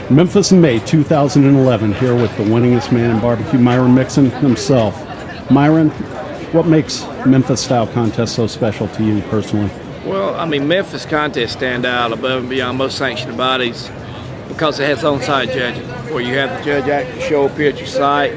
Memphis in May 2011, here with the winningest man in barbecue, Myron Mixon himself. Myron, what makes Memphis style contest so special to you personally? Well, I mean, Memphis contests stand out above and beyond most sanctioned bodies because it has on-site judging, where you have the judge actually show up here at your site.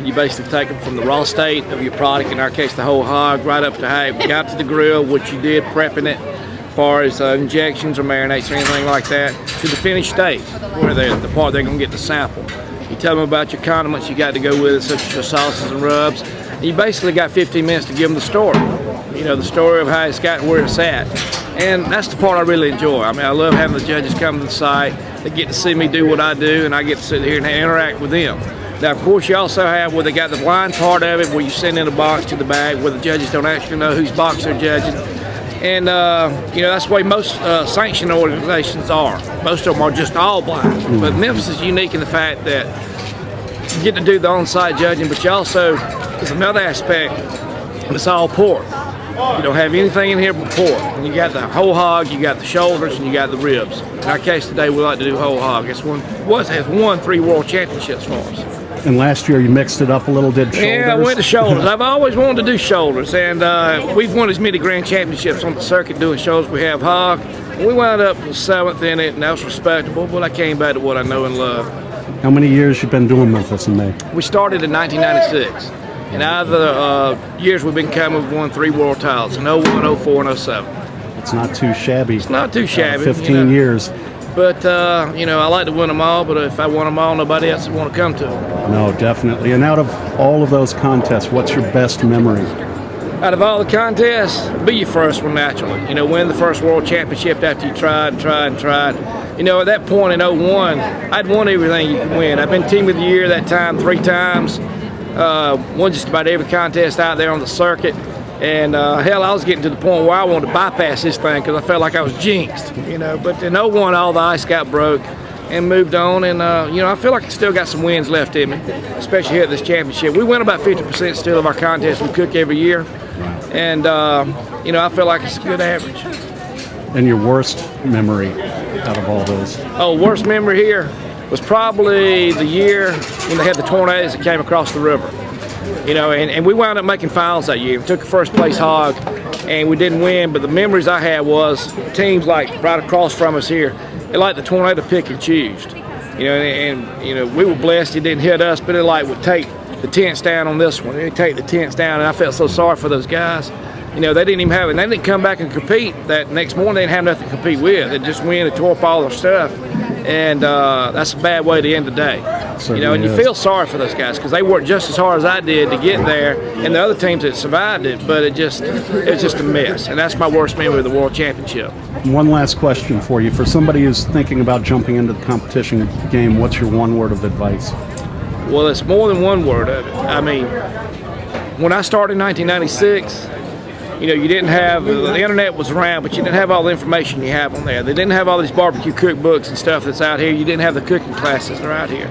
You basically take them from the raw state of your product, in our case the whole hog, right up to how it got to the grill, what you did prepping it, as far as injections or marinates or anything like that, to the finished state, where the part they're going to get the sample. You tell them about your condiments you got to go with it, such as your sauces and rubs. And you basically got 15 minutes to give them the story. You know, the story of how it's gotten where it's at. And that's the part I really enjoy. I mean, I love having the judges come to the site. They get to see me do what I do, and I get to sit here and interact with them. Now, of course, you also have where they got the blind part of it, where you send in a box to the bag, where the judges don't actually know whose box they're judging. And, you know, that's the way most sanctioned organizations are. Most of them are just all blind. But Memphis is unique in the fact that you get to do the on-site judging, but you also, there's another aspect, it's all pork. You don't have anything in here but pork. And you got the whole hog, you got the shoulders, and you got the ribs. In our case today, we like to do whole hog. It's has won 3 world championships for us. And last year you mixed it up a little, did shoulders? Yeah, I went to shoulders. I've always wanted to do shoulders, and we've won as many grand championships on the circuit doing shoulders. We have hog. We wound up 7th in it, and that was respectable, but I came back to what I know and love. How many years you been doing Memphis in May? We started in 1996. And out of the years we've been coming, we've won 3 world titles in 01, 04, and 07. It's not too shabby. It's not too shabby. 15 years. But, you know, I like to win them all, but if I won them all, nobody else would want to come to them. No, definitely. And out of all of those contests, what's your best memory? Out of all the contests, be your first one naturally. You know, win the first world championship after you tried and tried and tried. You know, at that point in 01, I'd won everything you could win. I've been Team of the Year that time 3 times. Won just about every contest out there on the circuit. And hell, I was getting to the point where I wanted to bypass this thing because I felt like I was jinxed, you know. But in 01, all the ice got broke and moved on. And, you know, I feel like I still got some wins left in me, especially here at this championship. We win about 50% still of our contests we cook every year. And, you know, I feel like it's a good average. And your worst memory out of all those? Oh, worst memory here was probably the year when they had the tornadoes that came across the river. You know, and we wound up making finals that year. We took a first place hog, and we didn't win, but the memories I had was teams like right across from us here, they like the tornado pick and choose. You know, and you know, we were blessed it didn't hit us, but it like would take the tents down on this one. It'd take the tents down, and I felt so sorry for those guys. You know, they didn't even have it. They didn't come back and compete that next morning. They didn't have nothing to compete with. They just win and tore up all their stuff. And that's a bad way to end the day. You know, and you feel sorry for those guys because they worked just as hard as I did to get there, and the other teams that survived it, but it was just a mess. And that's my worst memory of the World Championship. One last question for you. For somebody who's thinking about jumping into the competition game, what's your one word of advice? Well, it's more than one word of it. I mean, when I started in 1996, you know, you didn't have, the internet was around, but you didn't have all the information you have on there. They didn't have all these barbecue cookbooks and stuff that's out here. You didn't have the cooking classes that are out here.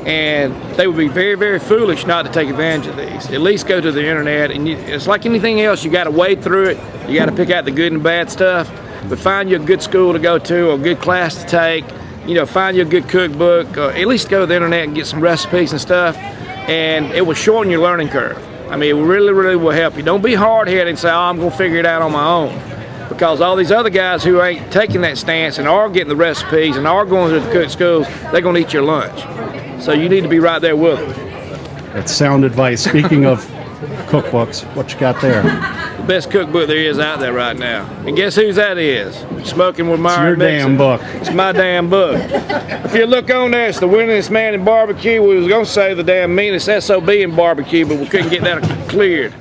And they would be very, very foolish not to take advantage of these. At least go to the internet, and it's like anything else. You got to wade through it. You got to pick out the good and bad stuff. But find you a good school to go to, or a good class to take. You know, find you a good cookbook. At least go to the internet and get some recipes and stuff. And it will shorten your learning curve. I mean, it really, really will help you. Don't be hard-headed and say, oh, I'm going to figure it out on my own. Because all these other guys who ain't taking that stance and are getting the recipes and are going to the cook schools, they're going to eat your lunch. So you need to be right there with them. That's sound advice. Speaking of cookbooks, what you got there? The best cookbook there is out there right now. And guess whose that is? Smoking with Myron Mixon. It's your damn book. It's my damn book. If you look on there, it's the winningest man in barbecue. We was going to say the damn meanest SOB in barbecue, but we couldn't get that cleared.